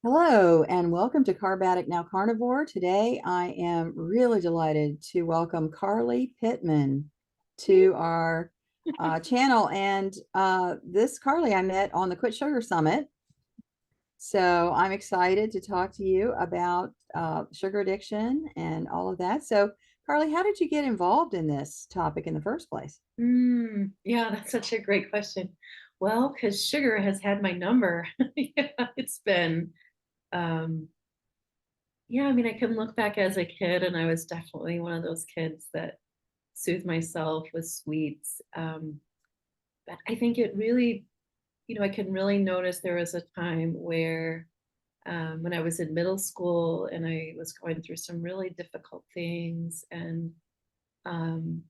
Hello and welcome to Carb Addict Now Carnivore. Today I am really delighted to welcome Carly Pitman to our channel. And this Carly I met on the Quit Sugar Summit. So I'm excited to talk to you about sugar addiction and all of that. So Carly, how did you get involved in this topic in the first place? Yeah, that's such a great question. Well, because sugar has had my number. Yeah, it's been, um, yeah, I mean, I can look back as a kid, and I was definitely one of those kids that soothed myself with sweets. But I think it really, I can really notice there was a time where when I was in middle school and I was going through some really difficult things, and um,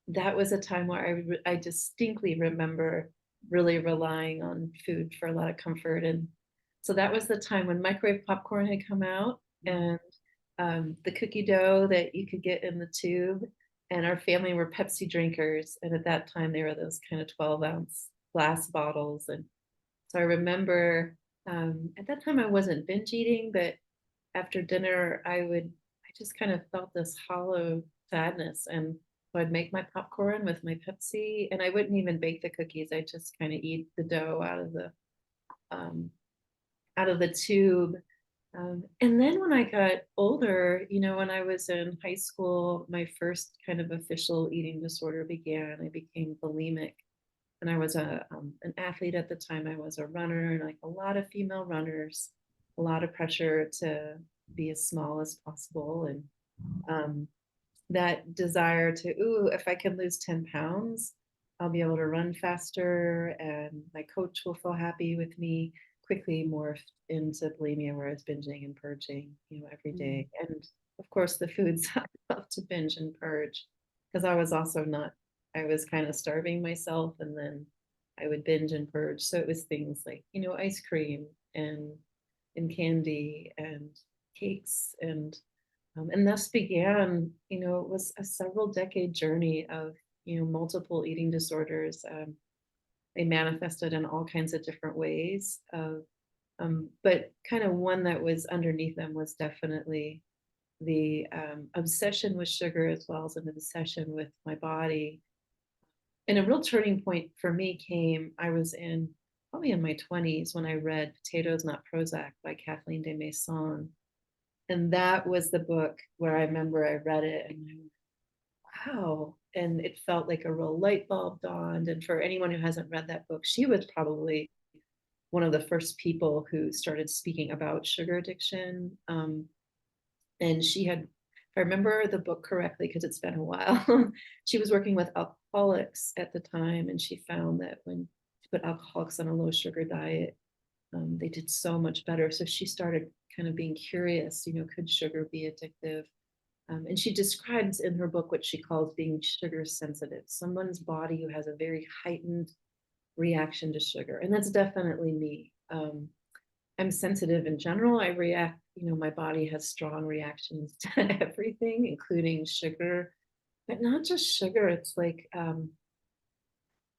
that was a time where I distinctly remember really relying on food for a lot of comfort. And so that was the time when microwave popcorn had come out, and the cookie dough that you could get in the tube. And our family were Pepsi drinkers. And at that time, they were those kind of 12-ounce glass bottles. And so I remember at that time I wasn't binge eating, but after dinner, I just kind of felt this hollow sadness. And so I'd make my popcorn with my Pepsi, and I wouldn't even bake the cookies. I just kind of eat the dough um, out of the tube. And then when I got older, when I was in high school, my first kind of official eating disorder began. I became bulimic, and I was an athlete at the time. I was a runner, and like a lot of female runners, a lot of pressure to be as small as possible, and um, that desire to, ooh, if I can lose 10 pounds, I'll be able to run faster, and my coach will feel happy with me. Quickly morphed into bulimia, where I was binging and purging, every day. And of course, the foods I love to binge and purge, because I was also not, I was kind of starving myself, and then I would binge and purge. So it was things like, ice cream and candy and cakes, and thus began, it was a several decade journey of, multiple eating disorders. They manifested in all kinds of different ways. But kind of one that was underneath them was definitely the obsession with sugar, as well as an obsession with my body. And a real turning point for me came, I was probably in my 20s when I read Potatoes Not Prozac by Kathleen de Maison. And that was the book where I remember I read it, and wow. And it felt like a real light bulb dawned. And for anyone who hasn't read that book, she was probably one of the first people who started speaking about sugar addiction. And she had, if I remember the book correctly, because it's been a while, she was working with alcoholics at the time. And she found that when she put alcoholics on a low sugar diet, they did so much better. So she started kind of being curious, could sugar be addictive? And she describes in her book what she calls being sugar sensitive, someone's body who has a very heightened reaction to sugar. And that's definitely me. I'm sensitive in general. I react, my body has strong reactions to everything, including sugar, but not just sugar. It's like, and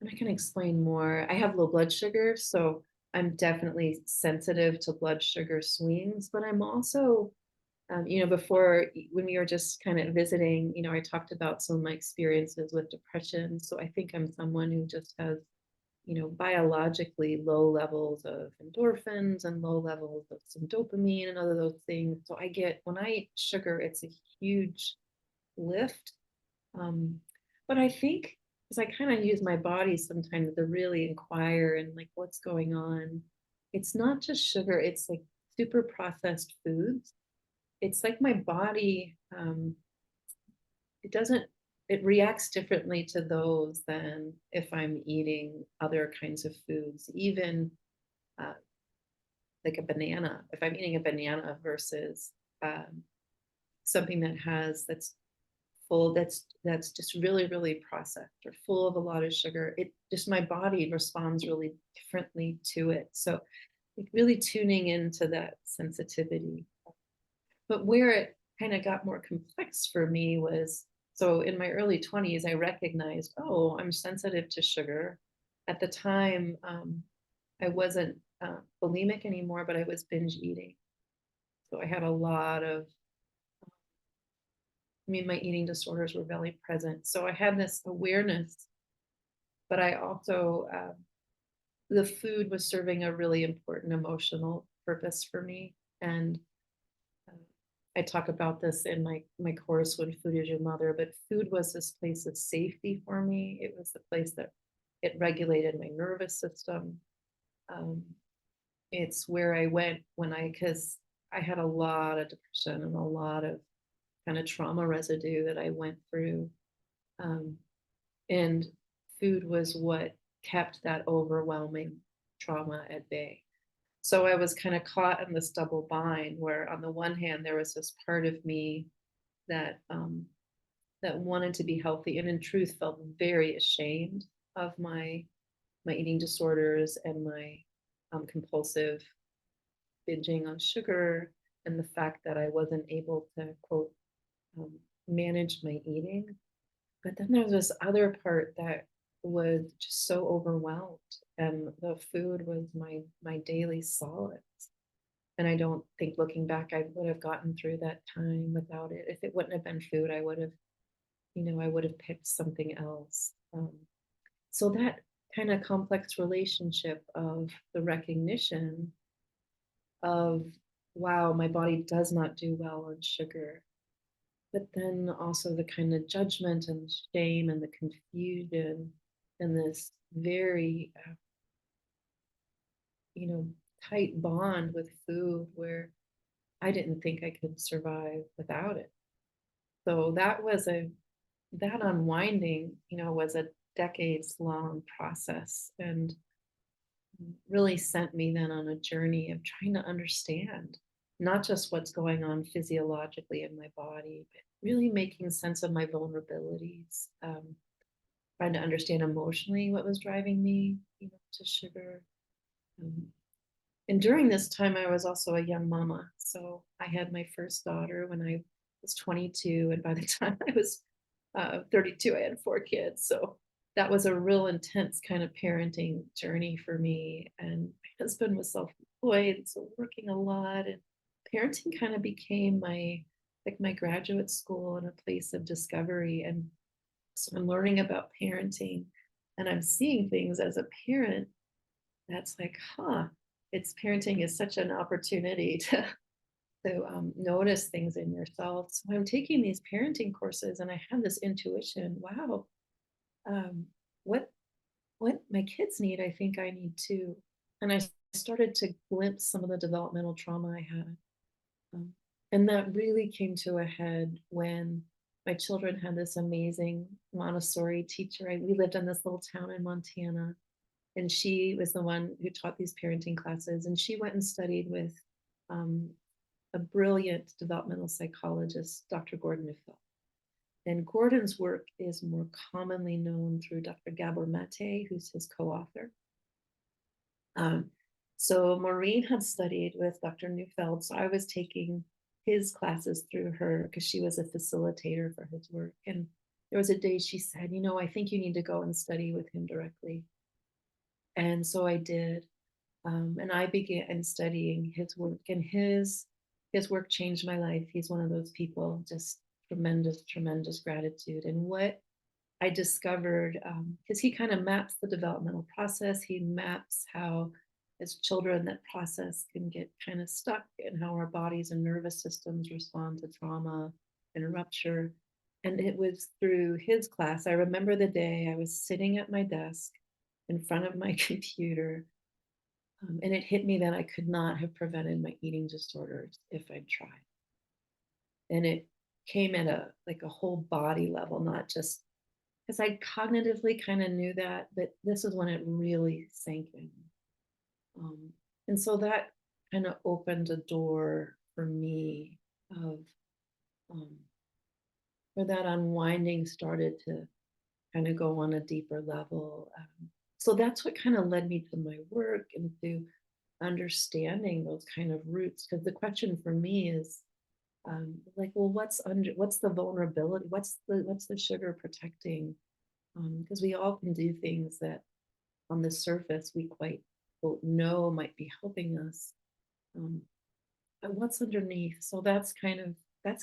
I can explain more. I have low blood sugar, so I'm definitely sensitive to blood sugar swings, but I'm also before when we were just kind of visiting, I talked about some of my experiences with depression. So I think I'm someone who just has, biologically low levels of endorphins and low levels of some dopamine and other those things. So when I eat sugar, it's a huge lift. Um, but I think because I kind of use my body sometimes to really inquire and like what's going on. It's not just sugar, it's like super processed foods. It's like my body, it doesn't, it reacts differently to those than if I'm eating other kinds of foods, even uh, like a banana. If I'm eating a banana versus um, something that's full, that's just really, really processed or full of a lot of sugar, it just, my body responds really differently to it. So like really tuning into that sensitivity. But where it kind of got more complex for me was, so in my early 20s, I recognized, oh, I'm sensitive to sugar. At the time, I wasn't bulimic anymore, but I was binge eating. So I had a lot of, I mean, my eating disorders were very present. So I had this awareness, but I also, the food was serving a really important emotional purpose for me. And uh, I talk about this in my course, When Food is Your Mother, but food was this place of safety for me. It was the place that it regulated my nervous system. Um, it's where I went because I had a lot of depression and a lot of kind of trauma residue that I went through. Um, and food was what kept that overwhelming trauma at bay. So I was kind of caught in this double bind where on the one hand there was this part of me that that wanted to be healthy and in truth felt very ashamed of my eating disorders and my compulsive binging on sugar and the fact that I wasn't able to quote um, manage my eating. But then there was this other part that was just so overwhelmed, and the food was my daily solace. And I don't think looking back, I would have gotten through that time without it. If it wouldn't have been food, I would have, I would have picked something else. So that kind of complex relationship of the recognition of, wow, my body does not do well on sugar, but then also the kind of judgment and the shame and the confusion and this very you know tight bond with food where I didn't think I could survive without it. So that unwinding was a decades long process, and really sent me then on a journey of trying to understand not just what's going on physiologically in my body, but really making sense of my vulnerabilities, trying to understand emotionally what was driving me, to sugar. Um, and during this time, I was also a young mama. So I had my first daughter when I was 22. And by the time I was 32, I had 4 kids. So that was a real intense kind of parenting journey for me. And my husband was self-employed, so working a lot. And parenting kind of became my graduate school and a place of discovery. And so I'm learning about parenting and I'm seeing things as a parent that's like, it's parenting is such an opportunity to notice things in yourself. So I'm taking these parenting courses and I have this intuition, wow, um, what what my kids need, I think I need too. And I started to glimpse some of the developmental trauma I had. Um, and that really came to a head when my children had this amazing Montessori teacher. We lived in this little town in Montana, and she was the one who taught these parenting classes. And she went and studied with um, a brilliant developmental psychologist, Dr. Gordon Neufeld. And Gordon's work is more commonly known through Dr. Gabor Mate, who's his co-author. So Maureen had studied with Dr. Neufeld, so I was taking his classes through her because she was a facilitator for his work. And there was a day she said, I think you need to go and study with him directly. And so I did. And I began studying his work, and his work changed my life. He's one of those people, just tremendous, tremendous gratitude. And what I discovered, because he kind of maps the developmental process, he maps how, as children, that process can get kind of stuck and how our bodies and nervous systems respond to trauma and rupture. And it was through his class. I remember the day I was sitting at my desk in front of my computer, and it hit me that I could not have prevented my eating disorders if I'd tried. And it came at a whole body level, not just because I cognitively kind of knew that, but this is when it really sank in. And so that kind of opened a door for me of where that unwinding started to kind of go on a deeper level. So that's what kind of led me to my work and to understanding those kind of roots. Because the question for me is, well, what's the vulnerability? What's the sugar protecting? Because we all can do things that on the surface we quite quote know might be helping us. But what's underneath? So that's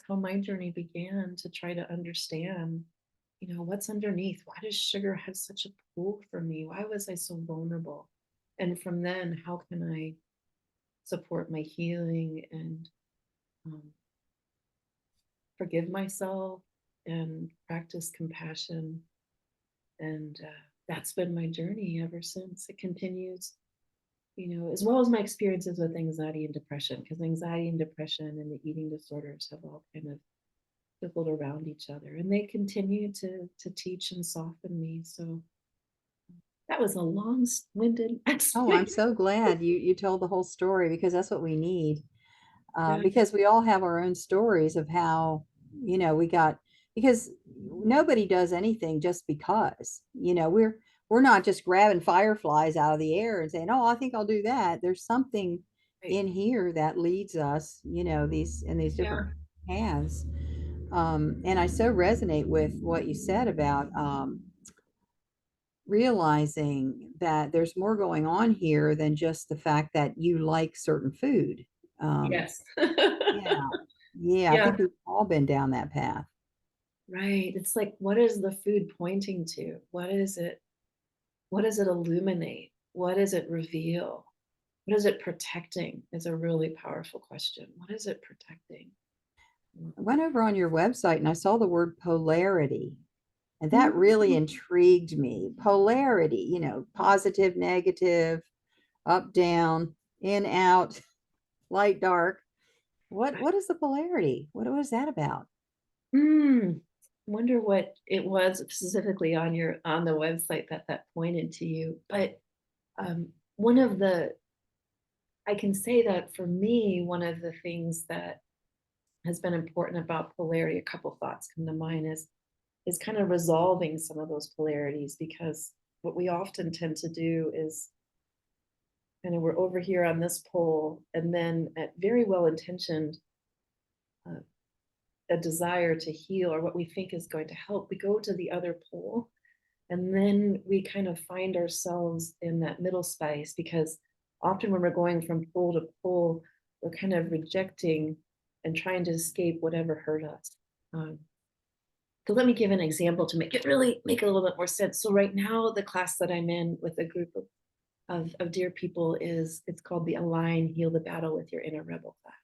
how my journey began, to try to understand, what's underneath. Why does sugar have such a pull for me? Why was I so vulnerable? And from then, how can I support my healing and um, forgive myself and practice compassion? And that's been my journey ever since. It continues, as well as my experiences with anxiety and depression, because anxiety and depression and the eating disorders have all kind of circled around each other, and they continue to teach and soften me. So that was a long-winded Oh, I'm explanation. so glad you told the whole story, because that's what we need. Yeah, Because we all have our own stories of how, we got, because nobody does anything just because, we're not just grabbing fireflies out of the air and saying, oh, I think I'll do that. There's something right. in here that leads us, these Yeah. different paths. And I so resonate with what you said about realizing that there's more going on here than just the fact that you like certain food. Um, Yes. yeah. Yeah, I Yeah. think we've all been down that path. Right. It's like, what is the food pointing to? What is it? What does it illuminate? What does it reveal? What is it protecting? Is a really powerful question. What is it protecting? I went over on your website and I saw the word polarity, and that really Mm. intrigued me. Polarity, positive, negative, up, down, in, out, light, dark. What is the polarity? What is that about? Mm. Wonder what it was specifically on the website that pointed to you. But one of the I can say that for me, one of the things that has been important about polarity, a couple thoughts come to mind, is kind of resolving some of those polarities, because what we often tend to do is kind of, we're over here on this pole, and then at very well intentioned uh, a desire to heal or what we think is going to help, we go to the other pole, and then we kind of find ourselves in that middle space, because often when we're going from pole to pole, we're kind of rejecting and trying to escape whatever hurt us. Um, so let me give an example to make it really make a little bit more sense. So right now, the class that I'm in with a group of dear people it's called the Align, Heal the Battle with Your Inner Rebel class.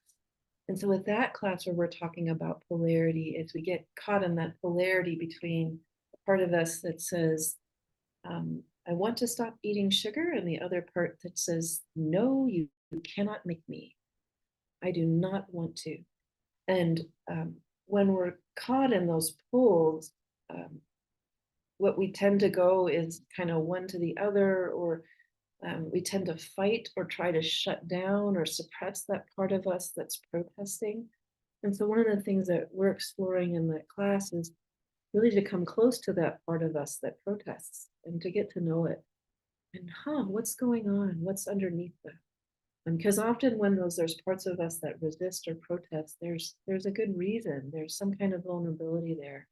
And so with that class, where we're talking about polarity, is we get caught in that polarity between the part of us that says, I want to stop eating sugar, and the other part that says, no, you cannot make me. I do not want to. And when we're caught in those pulls, um, what we tend to go is kind of one to the other, or we tend to fight or try to shut down or suppress that part of us that's protesting. And so one of the things that we're exploring in that class is really to come close to that part of us that protests and to get to know it. And what's going on? What's underneath that? Because often when there's parts of us that resist or protest, there's a good reason. There's some kind of vulnerability there.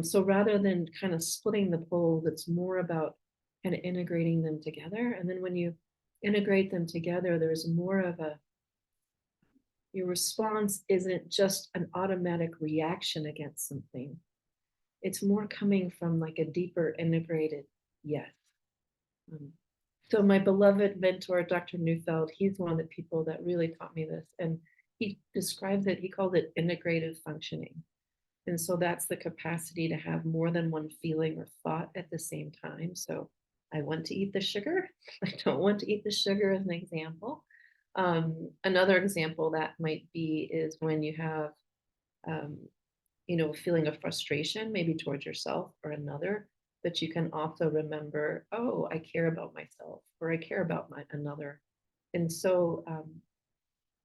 So rather than kind of splitting the pole, it's more about kind of integrating them together. And then when you integrate them together, there's more of your response isn't just an automatic reaction against something. It's more coming from like a deeper integrated yes. Um, so my beloved mentor, Dr. Neufeld, he's one of the people that really taught me this. And he describes it, he called it integrative functioning. And so that's the capacity to have more than one feeling or thought at the same time. So I want to eat the sugar. I don't want to eat the sugar, as an example. Another example that might be is when you have, um, a feeling of frustration, maybe towards yourself or another, but you can also remember, oh, I care about myself, or I care about another. And so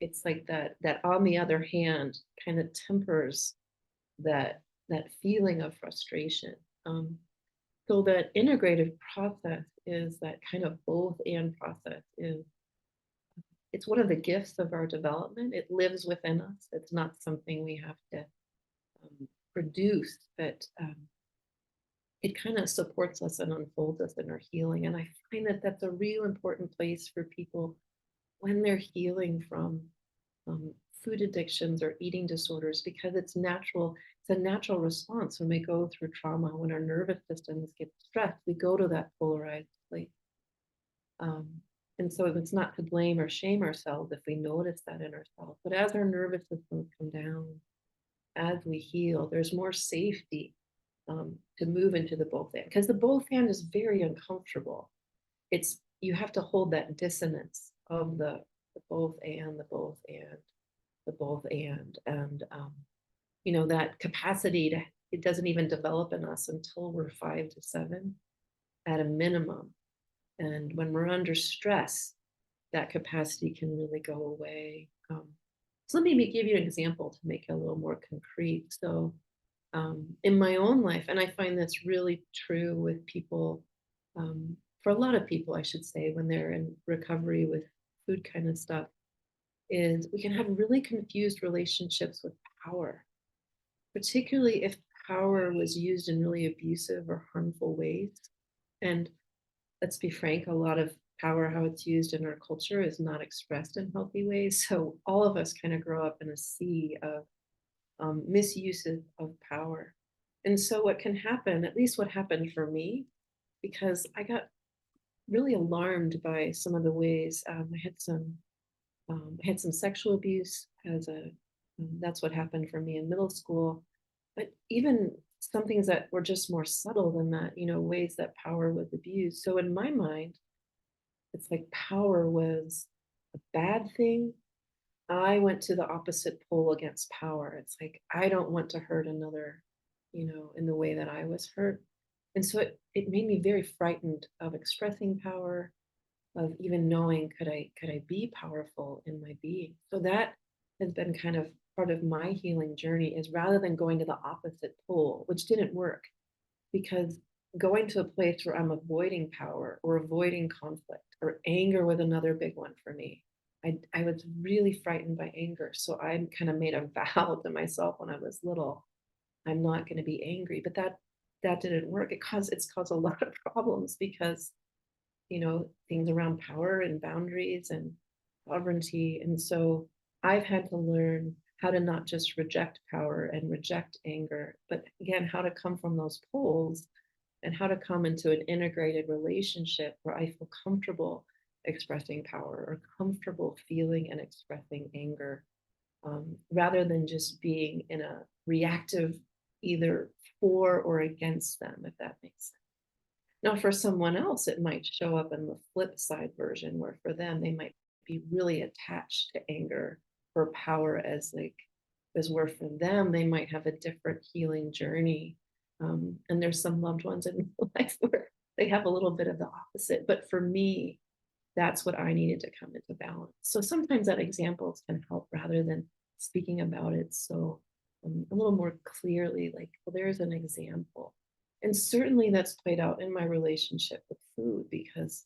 it's like that on the other hand kind of tempers that feeling of frustration. So that integrative process is that kind of both and process. It's one of the gifts of our development. It lives within us. It's not something we have to produce, but it kind of supports us and unfolds us in our healing. And I find that that's a real important place for people when they're healing from um, food addictions or eating disorders, because it's natural. It's a natural response when we go through trauma, when our nervous systems get stressed, we go to that polarized place. Um, and so it's not to blame or shame ourselves if we notice that in ourselves. But as our nervous systems come down, as we heal, there's more safety to move into the both and, because the both and is very uncomfortable. It's you have to hold that dissonance of the both and the both and the both and that capacity to it doesn't even develop in us until we're 5 to 7 at a minimum. And when we're under stress, that capacity can really go away. So let me give you an example to make it a little more concrete. So in my own life, and I find that's really true with people, for a lot of people, I should say, when they're in recovery with food kind of stuff, is we can have really confused relationships with power, particularly if power was used in really abusive or harmful ways. And let's be frank, a lot of power, how it's used in our culture, is not expressed in healthy ways. So all of us kind of grow up in a sea of misuses of power. And so what can happen, at least what happened for me, because I got really alarmed by some of the ways I had some sexual abuse as a that's what happened for me in middle school, but even some things that were just more subtle than that, ways that power was abused. So in my mind, it's like power was a bad thing. I went to the opposite pole against power. It's like, I don't want to hurt another, in the way that I was hurt. And so it made me very frightened of expressing power, of even knowing could I be powerful in my being. So that has been kind of part of my healing journey, is rather than going to the opposite pole, which didn't work, because going to a place where I'm avoiding power or avoiding conflict, or anger with another big one for me. I was really frightened by anger. So I kind of made a vow to myself when I was little, I'm not going to be angry. But that didn't work. It's caused a lot of problems, because things around power and boundaries and sovereignty. And so I've had to learn how to not just reject power and reject anger, but again, how to come from those poles and how to come into an integrated relationship where I feel comfortable expressing power or comfortable feeling and expressing anger, rather than just being in a reactive, either for or against them, if that makes sense. Now, for someone else, it might show up in the flip side version, where for them, they might be really attached to anger or power as where for them, they might have a different healing journey. And there's some loved ones in life where they have a little bit of the opposite. But for me, that's what I needed to come into balance. So sometimes that examples can help rather than speaking about it so a little more clearly, like, well, there's an example. And certainly that's played out in my relationship with food, because,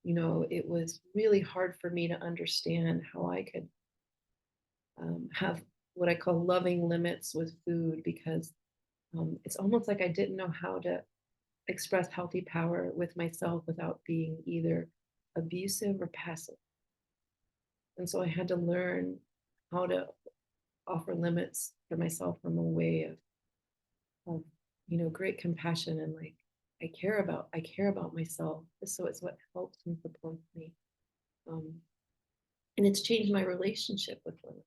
it was really hard for me to understand how I could have what I call loving limits with food, because it's almost like I didn't know how to express healthy power with myself without being either abusive or passive. And so I had to learn how to offer limits for myself from a way of great compassion, and like, I care about myself. So it's what helps and supports me. Um, and it's changed my relationship with limits.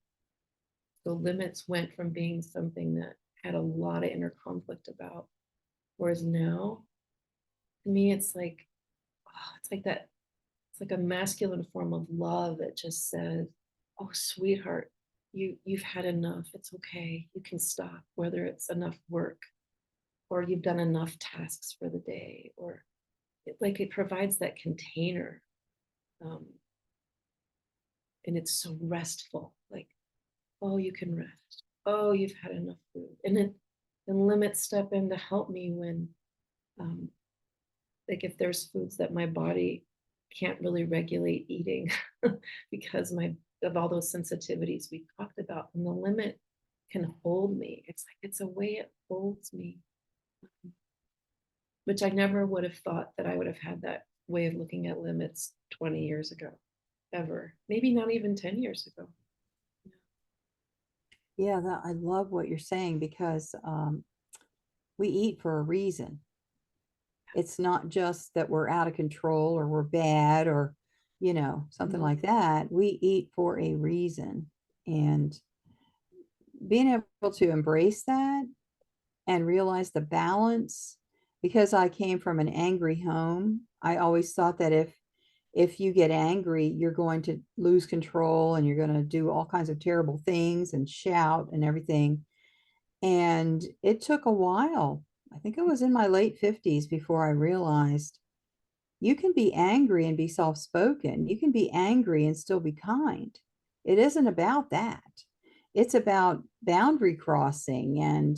So limits went from being something that had a lot of inner conflict about, whereas now, to me, it's like, it's like a masculine form of love that just says, oh, sweetheart, you've had enough. It's okay. You can stop, whether it's enough work or you've done enough tasks for the day, or it provides that container. Um, and it's so restful, like, oh, you can rest. Oh, you've had enough food. And then limits step in to help me when, um, like, if there's foods that my body can't really regulate eating because of all those sensitivities we talked about, and the limit can hold me. It's like, it's a way it holds me. which I never would have thought that I would have had that way of looking at limits 20 years ago, ever. Maybe not even 10 years ago. Yeah, I love what you're saying because we eat for a reason. It's not just that we're out of control or we're bad or, something No. like that. We eat for a reason. And being able to embrace that and realize the balance, because I came from an angry home, I always thought that if you get angry, you're going to lose control and you're going to do all kinds of terrible things and shout and everything. And it took a while. I think it was in my late 50s before I realized you can be angry and be soft-spoken. You can be angry and still be kind. It isn't about that. It's about boundary crossing and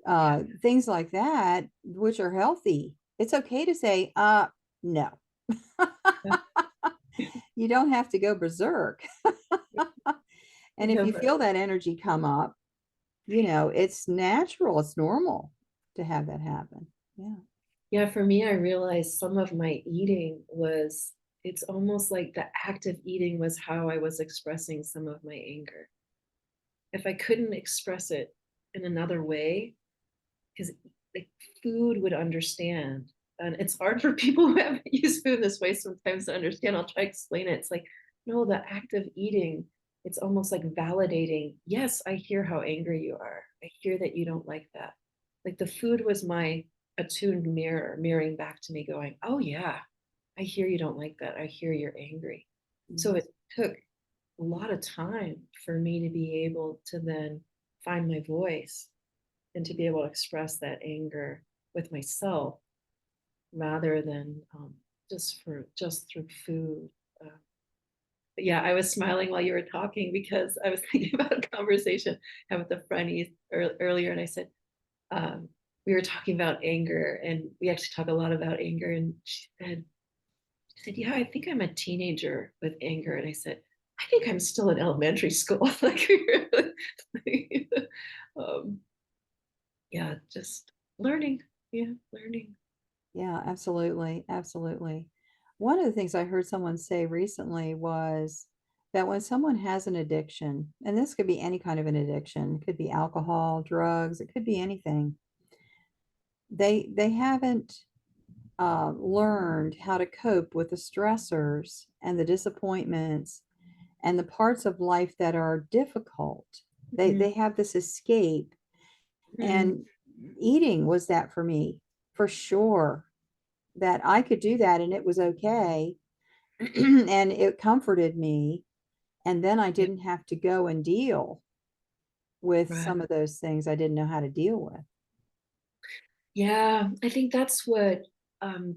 Yeah. things like that, which are healthy. It's okay to say, no. You don't have to go berserk. And if Yeah, you but feel that energy come up, it's natural, it's normal to have that happen. Yeah. yeah, for me, I realized some of my eating was, it's almost like the act of eating was how I was expressing some of my anger. If I couldn't express it in another way, because like food would understand. And it's hard for people who haven't used food in this way sometimes to understand. I'll try to explain it. It's like, no, the act of eating, it's almost like validating. Yes, I hear how angry you are. I hear that you don't like that. Like the food was my attuned mirror, mirroring back to me, going, oh, yeah, I hear you don't like that. I hear you're angry. So Mhm. it took a lot of time for me to be able to then find my voice and to be able to express that anger with myself rather than just through food. But yeah, I was smiling while you were talking because I was thinking about a conversation I had with a friend earlier, and I said we were talking about anger, and we actually talk a lot about anger. And she said, "Yeah, I think I'm a teenager with anger." And I said, "I think I'm still in elementary school." Like, um, yeah, just learning. Yeah, learning. Yeah, absolutely. Absolutely. One of the things I heard someone say recently was that when someone has an addiction, and this could be any kind of an addiction, it could be alcohol, drugs, it could be anything, they haven't learned how to cope with the stressors and the disappointments and the parts of life that are difficult. They have this escape, Mm-hmm. and eating was that for me, for sure, that I could do that and it was okay. And it comforted me. And then I Yeah, didn't have to go and deal with right. some of those things I didn't know how to deal with. Yeah, I think that's what um,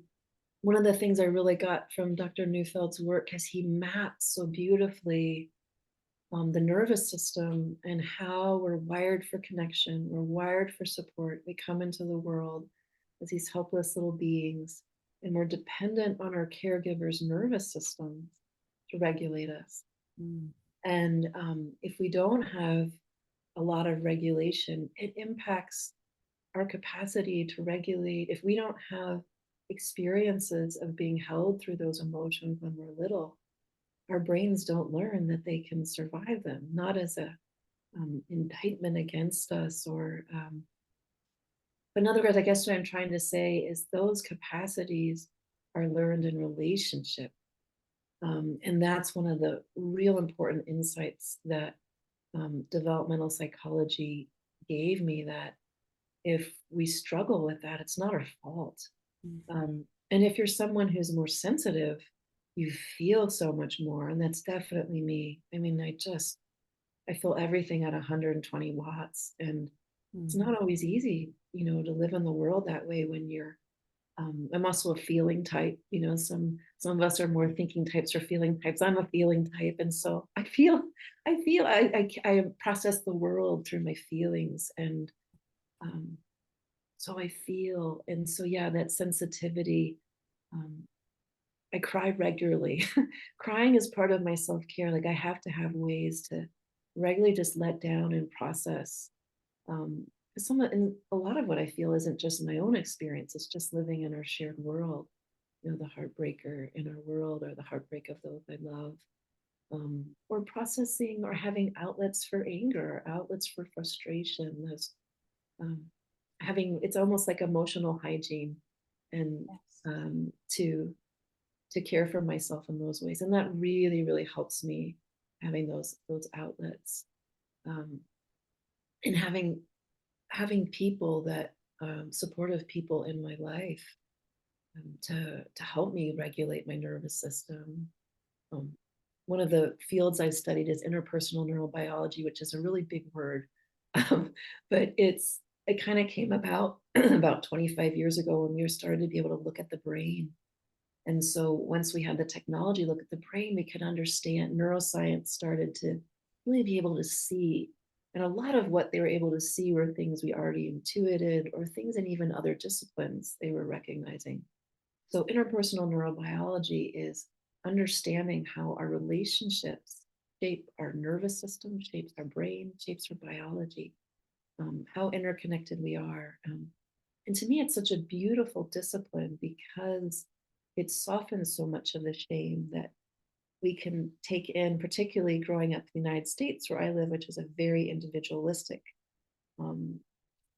one of the things I really got from Dr. Neufeld's work, is he maps so beautifully the nervous system and how we're wired for connection, we're wired for support. We come into the world as these helpless little beings, and we're dependent on our caregiver's nervous systems to regulate us. Mm. And if we don't have a lot of regulation, it impacts our capacity to regulate. If we don't have experiences of being held through those emotions when we're little, our brains don't learn that they can survive them, not as a indictment against us or but in other words, I guess what I'm trying to say is those capacities are learned in relationship. And that's one of the real important insights that developmental psychology gave me, that if we struggle with that, it's not our fault. Mhm. And if you're someone who's more sensitive, you feel so much more. And that's definitely me. I mean, I feel everything at 120 watts. And it's Mhm. not always easy, to live in the world that way when you're, I'm also a feeling type. Some of us are more thinking types or feeling types. I'm a feeling type. And so I process the world through my feelings. And um, so I feel, and so yeah, that sensitivity. Um, I cry regularly. Crying is part of my self care. Like, I have to have ways to regularly just let down and process. and a lot of what I feel isn't just my own experience, it's just living in our shared world, the heartbreaker in our world or the heartbreak of those I love, or processing or having outlets for anger, outlets for frustration. Those um, having it's almost like emotional hygiene, and Yes. To care for myself in those ways, and that really really helps me having those outlets, um, and having people that supportive people in my life, to help me regulate my nervous system. Um, One of the fields I've studied is interpersonal neurobiology, which is a really big word, but it kind of came about about 25 years ago when we were started to be able to look at the brain. And so once we had the technology look at the brain, we could understand neuroscience started to really be able to see. And a lot of what they were able to see were things we already intuited or things in even other disciplines they were recognizing. So interpersonal neurobiology is understanding how our relationships shape our nervous system, shapes our brain, shapes our biology, how interconnected we are. And to me, it's such a beautiful discipline because it softens so much of the shame that we can take in, particularly growing up in the United States where I live, which is a very individualistic. Um,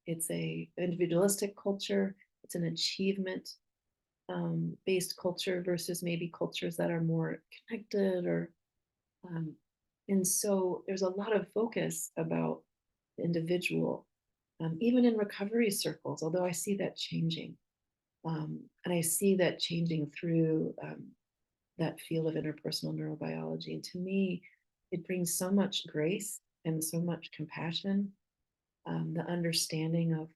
it's a individualistic culture. It's an achievement based culture versus maybe cultures that are more connected or um, and so there's a lot of focus about the individual, even in recovery circles, although I see that changing. And I see that changing through that field of interpersonal neurobiology. And to me, it brings so much grace and so much compassion, the understanding of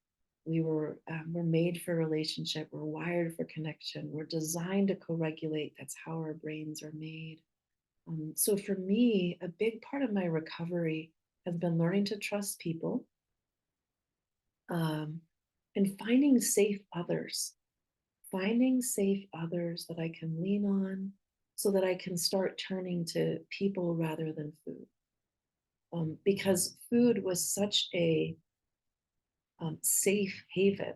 we're made for relationship, we're wired for connection, we're designed to co-regulate. That's how our brains are made. So for me, a big part of my recovery has been learning to trust people, um, and finding safe others that I can lean on so that I can start turning to people rather than food. Because food was such a safe haven.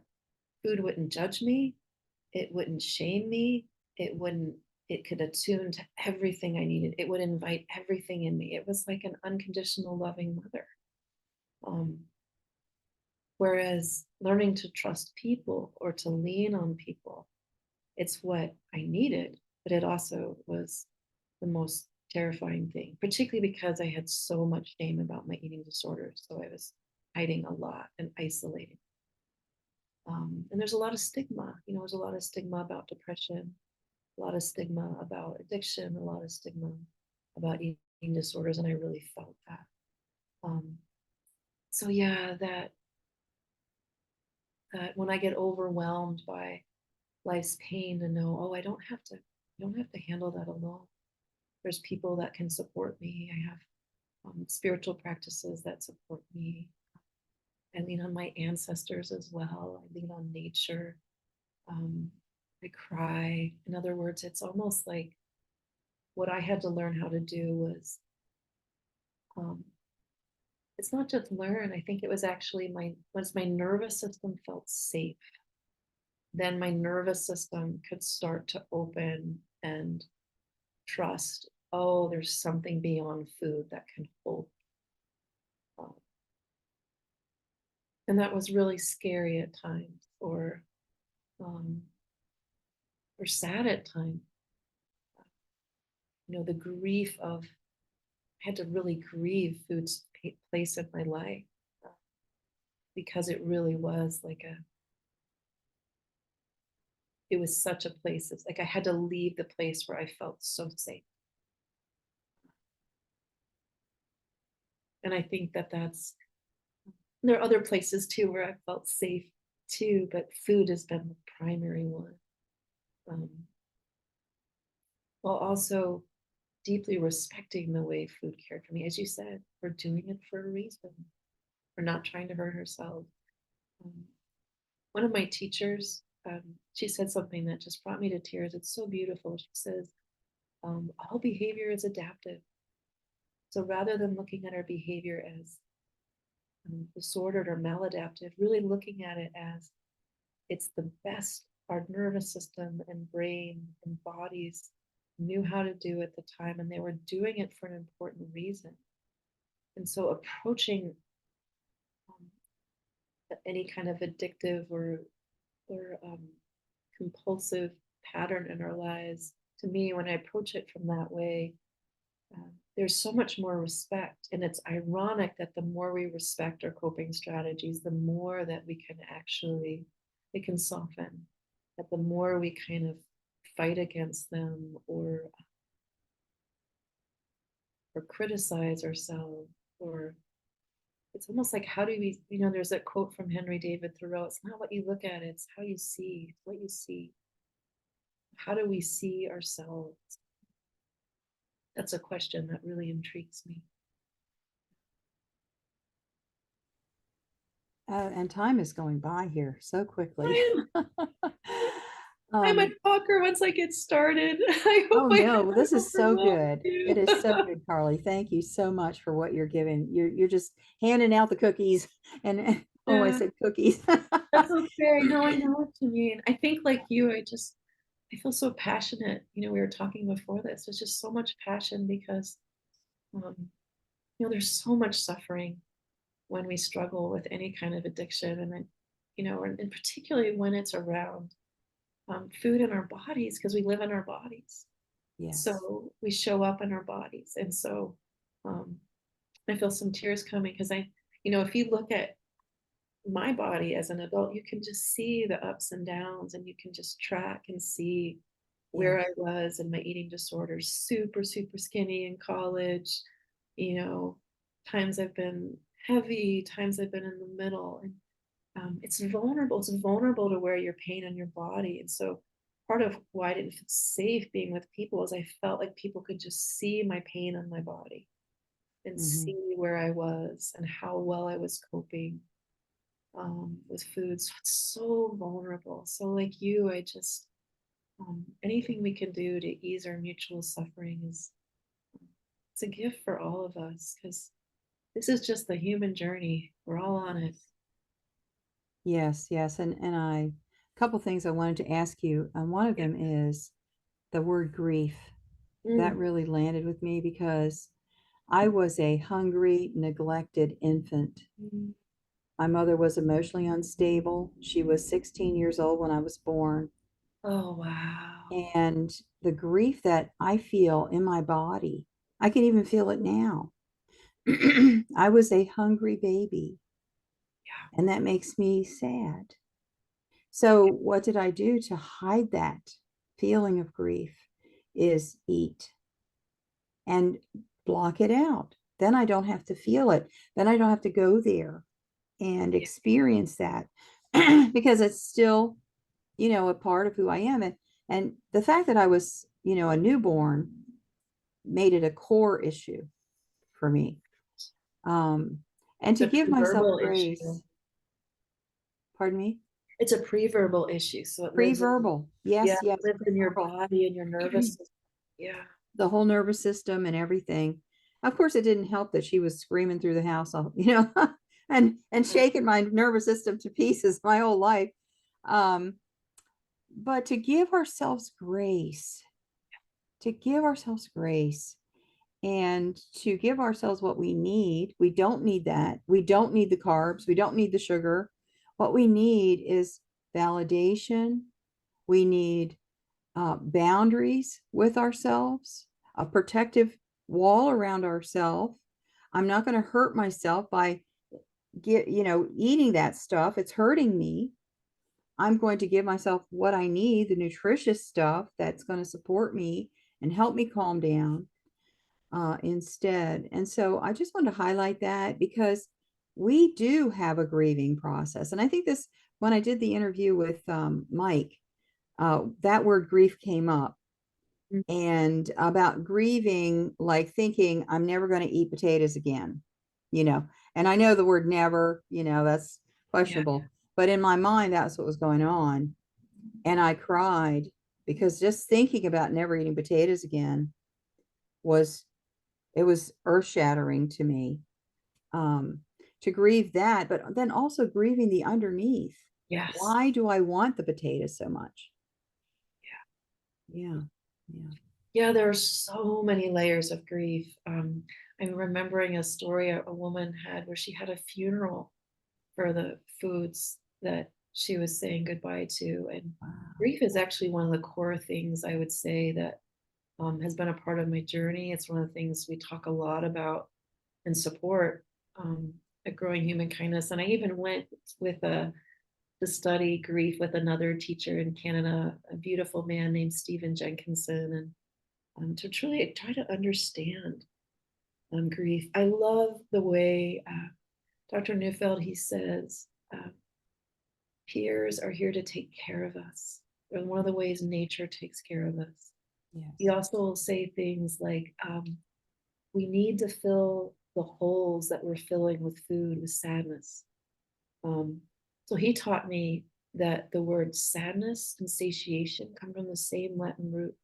Food wouldn't judge me, it wouldn't shame me, it wouldn't, it could attune to everything I needed. It would invite everything in me. It was like an unconditional loving mother. Um, Whereas learning to trust people or to lean on people, it's what I needed, but it also was the most terrifying thing, particularly because I had so much shame about my eating disorders. So I was hiding a lot and isolating. And there's a lot of stigma, there's a lot of stigma about depression, a lot of stigma about addiction, a lot of stigma about eating disorders. And I really felt that. Um, so yeah, that when I get overwhelmed by life's pain, to know, oh, I don't have to handle that alone. There's people that can support me. I have spiritual practices that support me. I lean on my ancestors as well. I lean on nature. Um, I cry. In other words, it's almost like what I had to learn how to do um, it's not just learn. I think it was actually once my nervous system felt safe, then my nervous system could start to open and trust. Oh, there's something beyond food that can hold. Um, and that was really scary at times, um, or sad at times. The grief of I had to really grieve food's place in my life, uh, because it really was like it was such a place. It's like I had to leave the place where I felt so safe. And I think there are other places too where I felt safe too, but food has been the primary one. Um, while also deeply respecting the way food cared for me. As you said, we're doing it for a reason. We're not trying to hurt ourselves. Um, One of my teachers, she said something that just brought me to tears. It's so beautiful. She says, all behavior is adaptive. So rather than looking at our behavior as disordered or maladaptive, really looking at it as it's the best our nervous system and brain and bodies knew how to do at the time, and they were doing it for an important reason. And so approaching um, any kind of addictive or compulsive pattern in our lives, to me, when I approach it from that way, there's so much more respect. And it's ironic that the more we respect our coping strategies, the more that we can soften, that the more we kind of fight against them or criticize ourselves, or it's almost like, how do we, there's that quote from Henry David Thoreau, it's not what you look at, it's how you see, it's what you see. How do we see ourselves? That's a question that really intrigues me. And time is going by here so quickly. I'm a talker once I get started. I hope Oh I no, this is so overwhelmed good. you. It is so good, Carly. Thank you so much for what you're giving. You're just handing out the cookies and oh, I Yeah, said cookies. that's okay. No, I know what you mean. I think like you, I feel so passionate. We were talking before this. There's just so much passion because um, there's so much suffering when we struggle with any kind of addiction, and then, and particularly when it's around food in our bodies, because we live in our bodies. Yes. So we show up in our bodies. And so um, I feel some tears coming because if you look at my body as an adult, you can just see the ups and downs, and you can just track and see where Yes. I was in my eating disorders, super, super skinny in college, times I've been heavy, times I've been in the middle. And it's vulnerable. It's vulnerable to wear your pain on your body. And so part of why I didn't feel safe being with people is I felt like people could just see my pain on my body and Mm-hmm. see where I was and how well I was coping with food. So it's so vulnerable. So like you, I just, anything we can do to ease our mutual suffering it's a gift for all of us, because this is just the human journey. We're all on it. Yes, yes. And a couple things I wanted to ask you. One of Yeah. them is the word grief. That Mm. really landed with me because I was a hungry, neglected infant. Mm. My mother was emotionally unstable. She was 16 years old when I was born. Oh, wow. And the grief that I feel in my body, I can even feel it now. I was a hungry baby, Yeah. and that makes me sad. So, what did I do to hide that feeling of grief? Is eat and block it out. Then I don't have to feel it. Then I don't have to go there and Yeah. experience that because it's still, a part of who I am. And the fact that I was, a newborn made it a core issue for me. Um, and It's to a give myself pre-verbal issue. grace, pardon me, It's a pre-verbal issue. So pre-verbal. yeah, Yes, it yes, lives in your pre-verbal. body and your nervous system. Yeah. The whole nervous system and everything. Of course, it didn't help that she was screaming through the house, and shaking my nervous system to pieces my whole life. Um, but to give ourselves grace and to give ourselves what we need. We don't need that. We don't need the carbs. We don't need the sugar. What we need is validation. We need boundaries with ourselves, a protective wall around ourselves. I'm not going to hurt myself by eating that stuff. It's hurting me. I'm going to give myself what I need, the nutritious stuff that's going to support me and help me calm down instead. And so I just wanted to highlight that because we do have a grieving process. And I think this, when I did the interview with Mike, that word grief came up Mm. and about grieving, like thinking, I'm never going to eat potatoes again, you know. And I know the word never, that's Yeah. questionable. But in my mind, that's what was going on. And I cried because just thinking about never eating potatoes again was, it was earth shattering to me. Um, to grieve that, but then also grieving the underneath. Yes. Why do I want the potatoes so much? Yeah. Yeah. Yeah, there are so many layers of grief. I'm remembering a story a woman had where she had a funeral for the foods that she was saying goodbye to. And Wow. grief is actually one of the core things I would say that has been a part of my journey. It's one of the things we talk a lot about and support um, at Growing Human Kindness. And I even went with to study grief with another teacher in Canada, a beautiful man named Stephen Jenkinson, and to truly try to understand grief. I love the way Dr. Neufeld, he says, peers are here to take care of us. And one of the ways nature takes care of us. He Yes. also will say things like, we need to fill the holes that we're filling with food, with sadness. Um, so he taught me that the words sadness and satiation come from the same Latin root.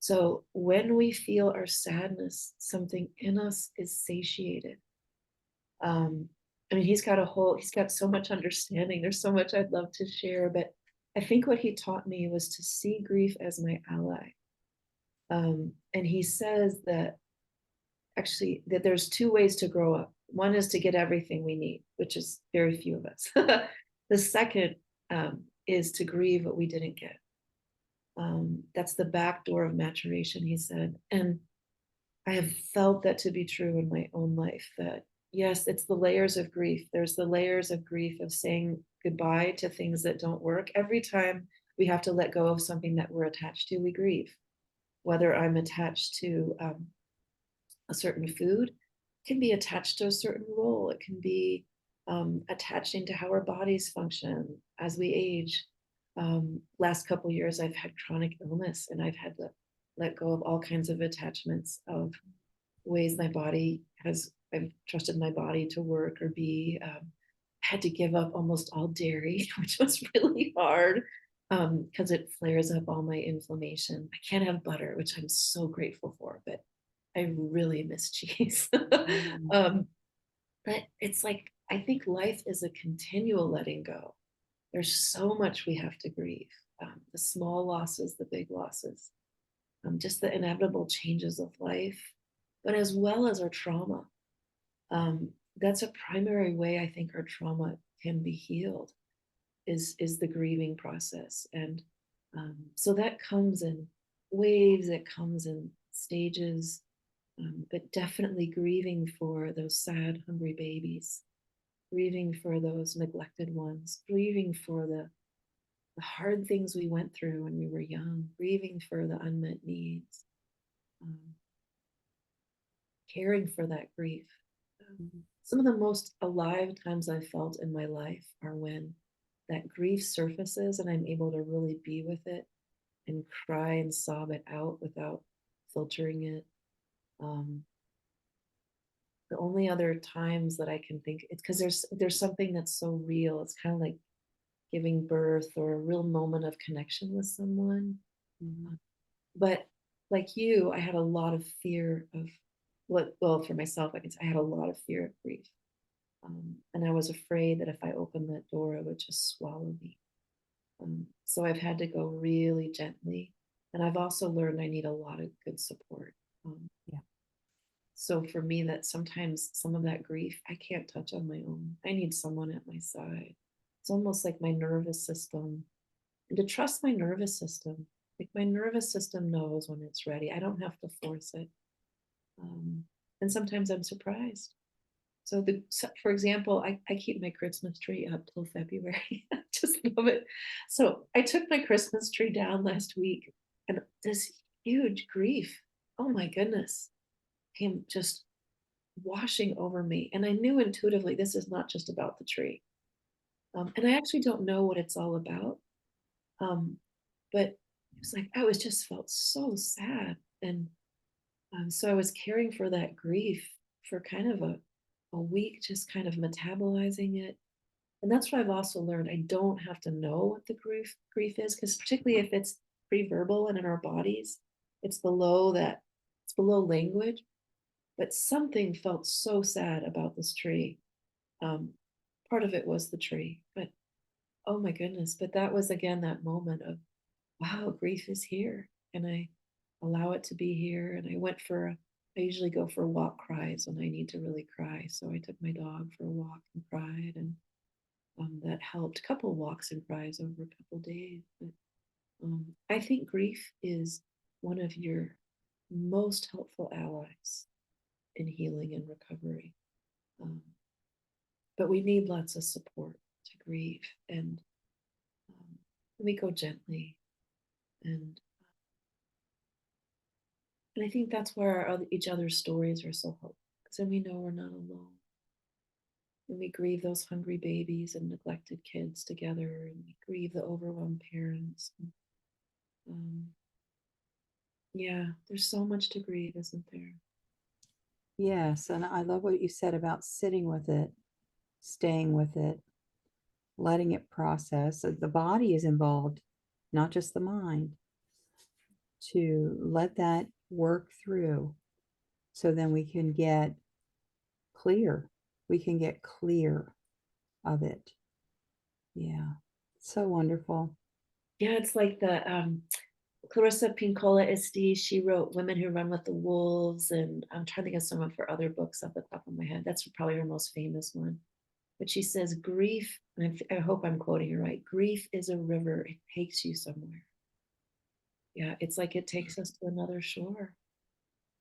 So when we feel our sadness, something in us is satiated. I mean, he's got so much understanding. There's so much I'd love to share, but I think what he taught me was to see grief as my ally. And he says that actually that there's two ways to grow up. One is to get everything we need, which is very few of us. The second is to grieve what we didn't get. That's the back door of maturation, he said. And I have felt that to be true in my own life, that yes, it's the layers of grief. There's the layers of grief of saying goodbye to things that don't work. Every time we have to let go of something that we're attached to, we grieve. Whether I'm attached to a certain food, it can be attached to a certain role. It can be attaching to how our bodies function as we age. Last couple of years, I've had chronic illness, and I've had to let go of all kinds of attachments of ways my body has. I've trusted my body to work or be. Had to give up almost all dairy, which was really hard because it flares up all my inflammation. I can't have butter, which I'm so grateful for, but I really miss cheese. Mm. But it's like, I think life is a continual letting go. There's so much we have to grieve, the small losses, the big losses, just the inevitable changes of life, but as well as our trauma. That's a primary way I think our trauma can be healed is the grieving process. And so that comes in waves, it comes in stages, but definitely grieving for those sad, hungry babies, grieving for those neglected ones, grieving for the hard things we went through when we were young, grieving for the unmet needs, um, caring for that grief. Some of the most alive times I've felt in my life are when that grief surfaces and I'm able to really be with it and cry and sob it out without filtering it. Um, the only other times that I can think it's because there's something that's so real. It's kind of like giving birth or a real moment of connection with someone. Mhm. But like you, I had a lot of fear of well, for myself, I can say I had a lot of fear of grief. And I was afraid that if I opened that door, it would just swallow me. So I've had to go really gently. And I've also learned I need a lot of good support. Um, Yeah. so for me, that sometimes some of that grief I can't touch on my own. I need someone at my side. It's almost like my nervous system, and to trust my nervous system. Like my nervous system knows when it's ready. I don't have to force it. Um, and sometimes I'm surprised. So for example, I keep my Christmas tree up till February. I just love it. So I took my Christmas tree down last week and this huge grief, oh my goodness, came just washing over me. And I knew intuitively this is not just about the tree. And I actually don't know what it's all about. Um, but it was like I was just felt so sad. And so I was caring for that grief for kind of a week, just kind of metabolizing it. And that's what I've also learned. I don't have to know what the grief is, because particularly if it's pre-verbal and in our bodies, it's below that, it's below language. But something felt so sad about this tree. Part of it was the tree, but oh my goodness, but that was again that moment of, wow, grief is here, and I allow it to be here. And I usually go for walk cries when I need to really cry. So I took my dog for a walk and cried, and that helped. A couple walks and cries over a couple days. But I think grief is one of your most helpful allies in healing and recovery. Um, but we need lots of support to grieve, and we go gently, and I think that's where each other's stories are so helpful, because then we know we're not alone. And we grieve those hungry babies and neglected kids together, and we grieve the overwhelmed parents. And, yeah, there's so much to grieve, isn't there? Yes. And I love what you said about sitting with it, staying with it, letting it process. So the body is involved, not just the mind, to let that work through so then we can get clear. We can get clear of it. Yeah. So wonderful. Yeah, it's like the Clarissa Pinkola Estes, she wrote Women Who Run with the Wolves, and I'm trying to think of some of her other books off the top of my head. That's probably her most famous one. But she says, grief, and I hope I'm quoting her right, grief is a river, it takes you somewhere. Yeah, it's like it takes us to another shore.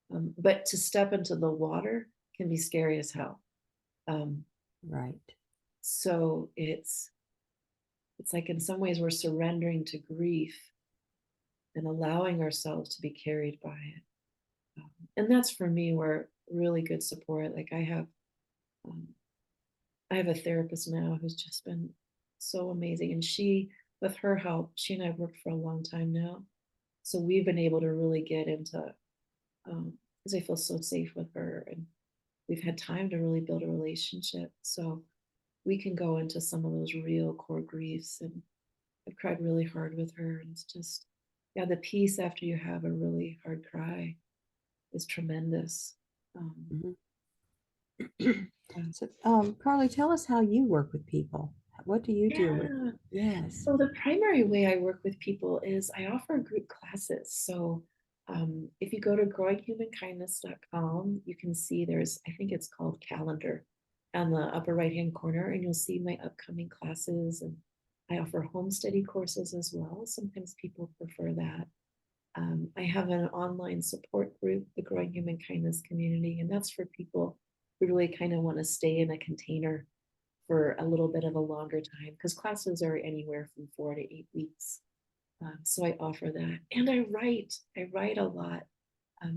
But to step into the water can be scary as hell. Right. So it's like in some ways we're surrendering to grief and allowing ourselves to be carried by it. And that's for me where really good support. Like um, I have a therapist now who's just been so amazing, and with her help, she and I have worked for a long time now, so we've been able to really get into, because I feel so safe with her, and we've had time to really build a relationship, so we can go into some of those real core griefs. And I've cried really hard with her, and it's just, yeah, the peace after you have a really hard cry is tremendous. Mhm. So, Carly, tell us how you work with people. What do you do with? Yeah. Yes. So the primary way I work with people is I offer group classes. So if you go to growinghumankindness.com, you can see I think it's called calendar on the upper right hand corner, and you'll see my upcoming classes. And I offer home study courses as well. Sometimes people prefer that. I have an online support group, the Growing Human Kindness Community, and that's for people who really kind of want to stay in a container for a little bit of a longer time, because classes are anywhere from 4 to 8 weeks. So I offer that, and I write a lot.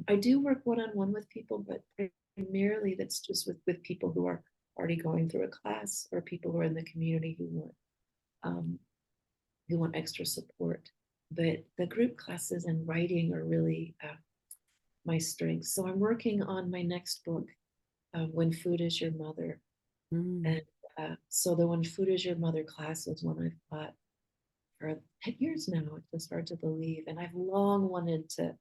I do work one-on-one with people, but primarily that's just with people who are already going through a class, or people who are in the community um, who want extra support. But the group classes and writing are really my strengths. So I'm working on my next book, When Food is Your Mother. Mm. And so the When Food is Your Mother class is one I've taught for 10 years now. It's just hard to believe. And I've long wanted to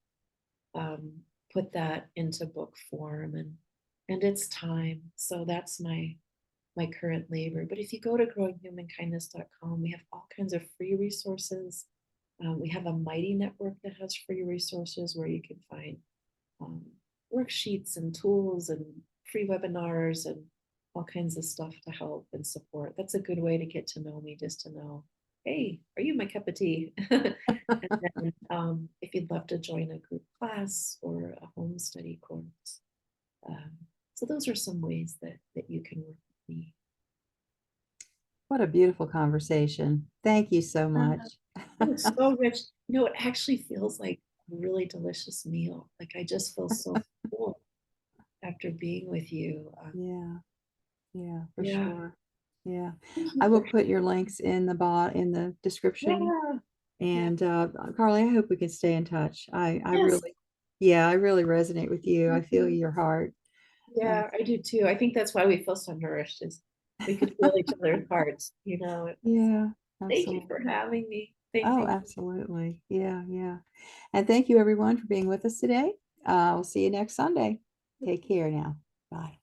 put that into book form, and it's time. So that's my current labor. But if you go to growinghumankindness.com, we have all kinds of free resources. We have a Mighty network that has free resources where you can find um, worksheets and tools and free webinars and all kinds of stuff to help and support. That's a good way to get to know me, just to know, hey, are you my cup of tea? And then if you'd love to join a group class or a home study course. So those are some ways that you can work with me. What a beautiful conversation. Thank you so much. Oh, it's so rich. It actually feels like a really delicious meal. Like I just feel so full after being with you. Yeah, yeah, for Yeah. sure. Yeah. Thank I you will for, put your links in the description. yeah. Yeah. And Carly, I hope we can stay in touch. I Yes. really, yeah, I really resonate with you. I feel your heart. Uh, Yeah, I do too. I think that's why we feel so nourished, is we could feel each other's hearts. yeah, Thank you for absolutely. having me. Thank Oh, you. absolutely. Yeah, yeah. And thank you everyone for being with us today. We'll see you next Sunday. Take care now. Bye.